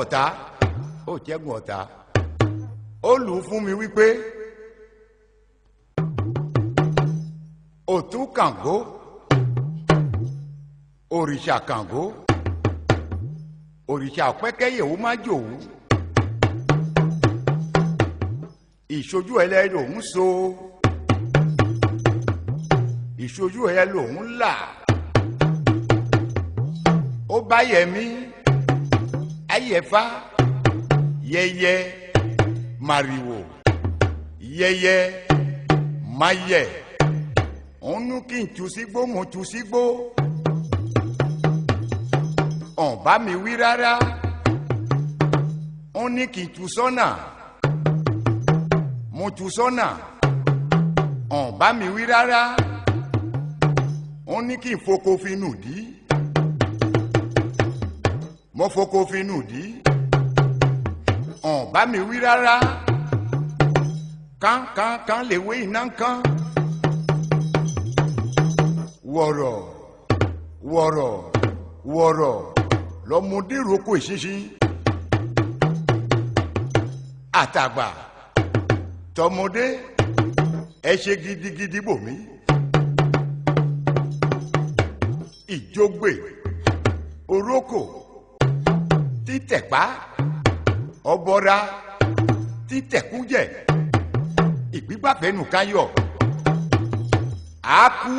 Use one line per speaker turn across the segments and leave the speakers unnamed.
ọ̀tá ó jẹ́gun ọ̀tá ó lù ú fún mi wípé òtún Kàngó òrìṣà Kàngó òrìṣà pẹ́kẹ́yẹ̀wò má jòwú ìṣojú ẹlẹ́ lòún so ìṣojú ẹ lòún là ó bá yẹmí ayẹfá yẹyẹ màrìwò yẹyẹ máyẹ òun nú kí n tu sígbó mo tu sígbó ọ̀n bá mi wí rárá ó ní kí n tu sọ́nà mo tu sọ́nà ọ̀n bá mi wí rárá ó ní kí n foko finú dí mo foko finú dí ọ̀n bá mi wí rárá kán lè wé iná kán wọ̀rọ̀ wọ̀rọ̀ wọ̀rọ̀ lọ́mọdé roko ìṣinṣin àtàgbà tọmọdé ẹ ṣe gidigidi bòmí ìjógbè orókò títẹ̀pá ọbọra títẹ̀kújẹ ìgbígbàfẹ́nu káyọ̀ àákú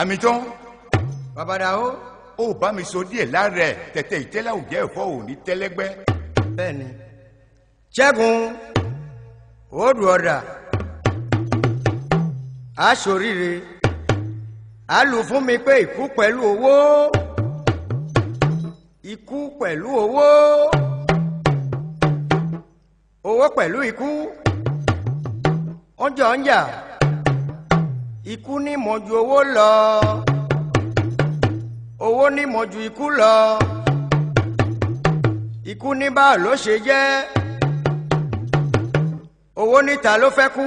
àmìtán
Babadao
ó bá mi sọ díẹ̀ lára ẹ̀ tẹ̀tẹ̀ ìtẹ́lá ò jẹ́ ẹ̀fọ́ òní tẹ́lẹ́gbẹ́.
bẹ́ẹ̀ni Ṣẹ́gun òòdù ọ̀dà aṣoríire a lù fún mi pé ikú pẹ̀lú owó ikú pẹ̀lú owó owó pẹ̀lú ikú ọjọ́ ń jà ikú ní mọ̀jú owó lọ owó ní mọ̀jú ikú lọ ikú ní báà ló ṣe jẹ́ owó níta ló fẹ́ kú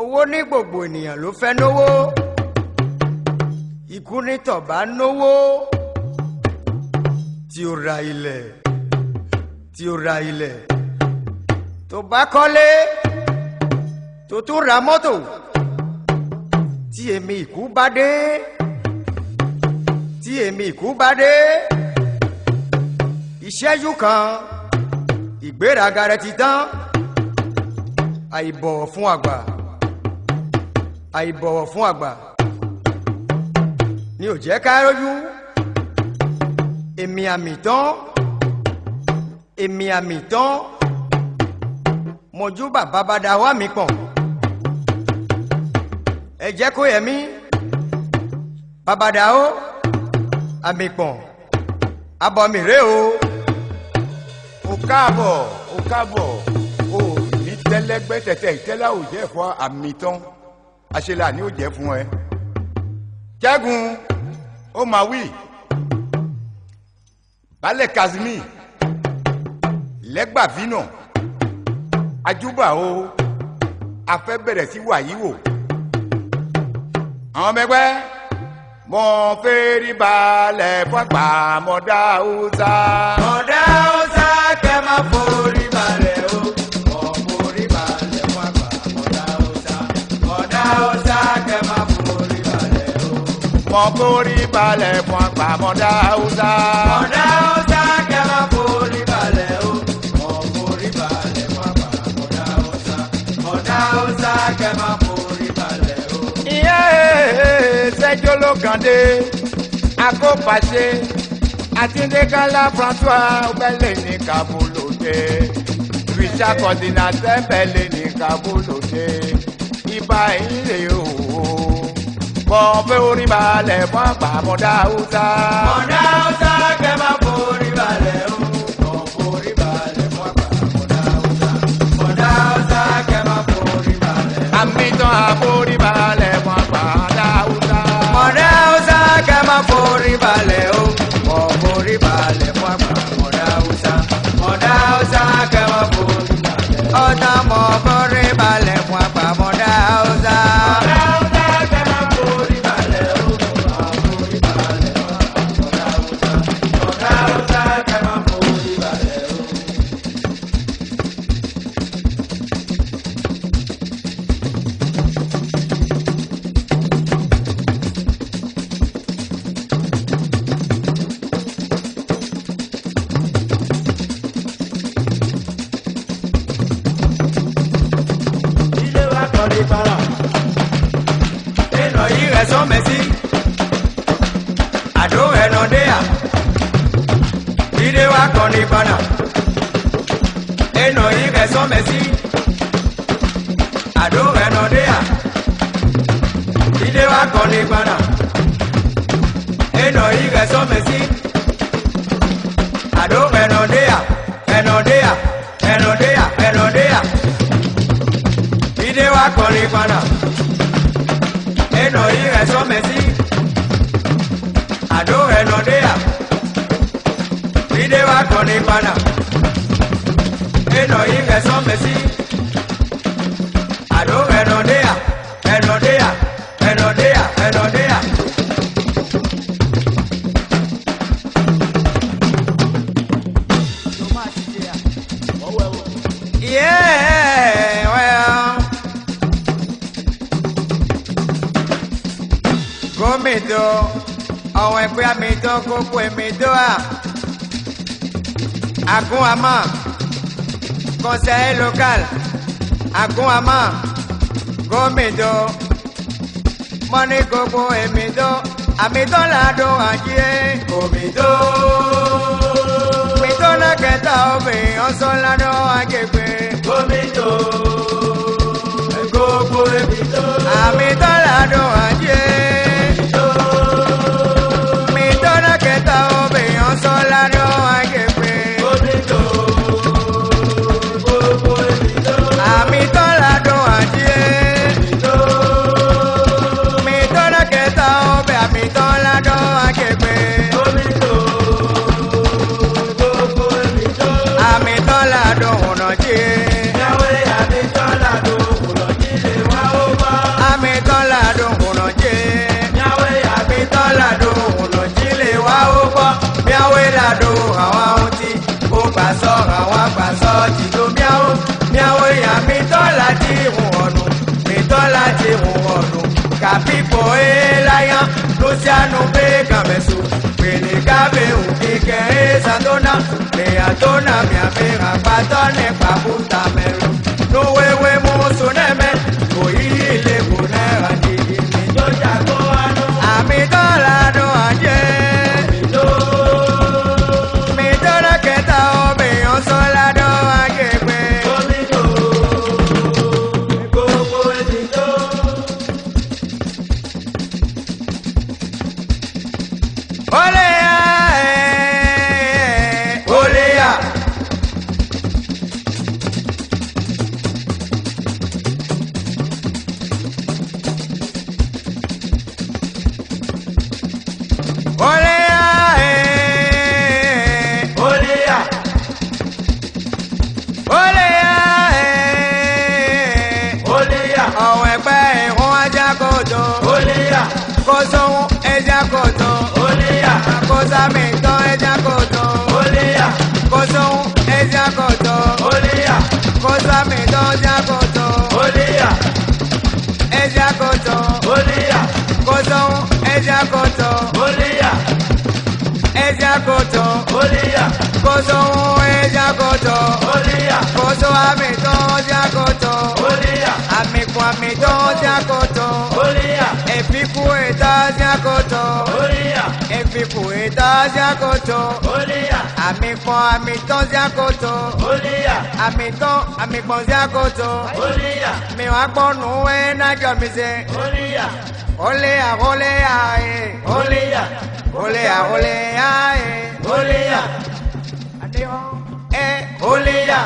owó ní gbogbo ènìyàn ló fẹ́ náwó ikú ní tọ̀bá náwó tí ó ra ilẹ̀ tí ó ra ilẹ̀ tó bá kọ́lé tó tún ra mọ́tò tí èmi ikú bá dé tí èmi ikú bá dé ìṣẹ́jú kan ìgbéraga rẹ ti tán àìbọ̀wọ̀ fún àgbà àìbọ̀wọ̀ fún àgbà ni ò jẹ́ ká rójú èmi àmì tán èmi àmì tán mọ̀jú bàbá Babadao mi pọ̀ ẹ jẹ́ kó yẹ mí Babadao àmì pọ̀ abọ́mi rè o.
ó káàbọ̀ ó ní tẹ́lẹ́gbẹ́ tẹ̀tẹ̀ ìtẹ́lá ò jẹ́ ẹ̀fọ́ àmìtán àṣelà ni ó jẹ́ fún ẹ. Ṣẹ́gun ó máa wí balẹ̀ Kazimi lẹ́gbàvínà ajúbà o a fẹ́ bẹ̀rẹ̀ sí wàyí wò àwọn ọmọ ẹgbẹ́ mọ fẹ́rí balẹ̀ fọ́pá mọ̀dá ọ̀sà.
mọ̀dá ọ̀sà kẹ́ máa forí balẹ̀ o mọ̀ forí balẹ̀ fọ́pá mọ̀dá ọ̀sà. mọ̀dá ọ̀sà kẹ́ máa forí balẹ̀ o.
mọ̀ forí balẹ̀ fọ́pá mọ̀dá ọ̀sà.
mọ̀dá ọ̀sà kẹ́ máa forí balẹ̀ o mọ̀ forí balẹ̀ fọ́pá mọ̀dá ọ̀sà. mọ̀dá ọ̀sà kẹ́ máa forí balẹ̀ o.
Sẹ́jọ́ ló kàn dé akópàṣẹ àtìndékálá François ọbẹ̀lẹ̀ ní Kabulode Richard coordinateur bẹ̀lẹ̀ ní Kabulode ibà ìrè o bọ́ fẹ́ orí balẹ̀ fún àgbà mọ̀dá ọ̀sà.
mọ̀dá ọ̀sà kẹ́ máa forí balẹ̀ o mọ̀ forí balẹ̀ fún àgbà mọ̀dá ọ̀sà. mọ̀dá ọ̀sà kẹ́ máa forí balẹ̀.
àmì tán àforí balẹ̀ fún àgbà mọ̀dá ọ̀sà.
mọ̀dá ọ̀sà kẹ́ máa forí balẹ̀ o mọ̀ forí balẹ̀ fún àgbà mọ̀dá ọ̀sà. mọ̀dá ọ̀sà kẹ́ máa forí balẹ̀. ọ̀tá mọ̀ forí balẹ̀ fún àgbà mọ̀dá ọ̀sà. mọ̀dá ọ̀sà kẹ́ máa forí balẹ̀ o mọ̀ forí balẹ̀ fún àgbà mọ̀dá ọ̀sà. mọ̀dá so messy. I don't have no day. Ide wa koni bana. Eno ige so messy. I don't have no day. Ide wa koni bana. Eno ige so messy. I don't have no day. Eno day. Eno day. Eno day. Ide wa koni bana. Eno ige so messy. I don't have no day. Ide wa koni bana. Eno ige so messy. I don't have no day. Eno day. Eno day. Eno day. Yeah, well, go me do, oh, and we are me do, go with me do. Agun ama, conseil local. Agun ama, go me do, money go with me do. Amido la do aje, go me do. Me do na keta obe, on so la do aje pe.
Gomito, Gogo Emito,
Amido la do aje. Me do na keta obe, on so la do aje pe.
Gomito, Gogo Emito,
Amido la do aje. Me do na keta obe, amido la do aje pe.
Gomito, Gogo Emito,
Amido la do uno je.
Yahweh Amito Lado, Ulojile wa Oba,
Amido la do uno je.
Yahweh Amito
Lado uno jile wa obo. Miawe lado hawa uti. Oba so hawa baso ti do miao. Miawe ya mitola ti uonu. Mitola ti uonu. Kapipo elaya. Luciano Vega mesu. Pele kabe ukike esandona. Meatona miapera patone paputa meru. No wewe musu neme. Koile kunera jiji.
Joja Goano,
Amidola do aje. Midora keta obe onsola do aje pe.
Gomito, Gogo Emito,
Ole ya, ole ya. Ole ya,
Olia,
ole ya.
Olia,
Ọ̀wọ̀ ẹ̀pẹ́ ìhun ajá kòtò.
Olia,
Kó sóhun ẹja kòtò.
Olia,
Kó sámi tán ẹja kòtò.
Olia,
Kó sóhun ẹja kòtò.
Olia,
Kó sámi tán ẹja kòtò.
Olia,
Ẹja kòtò.
Olia,
Kó sóhun ẹja kòtò.
Olia,
Ẹja kòtò.
Olia,
Kó sóhun ẹja kòtò.
Olia,
Kó só àmì tán ẹja kòtò.
Olia,
Àmìkùn àmì tán ẹja kòtò.
Olia,
Èfikù ìta ẹja kòtò.
Olia,
Èfikù ìta ẹja kòtò.
Olia,
Àmìkùn àmì tán ẹja kòtò.
Olia,
Àmìkùn ẹja kòtò.
Olia,
Mi wá gbọ́nù ẹ̀ nájọ́ mi ṣe.
Olia,
Olé à olé à ẹ̀.
Olia,
Olé à olé à ẹ̀.
Olia,
Adéhùn ẹ̀ olé à.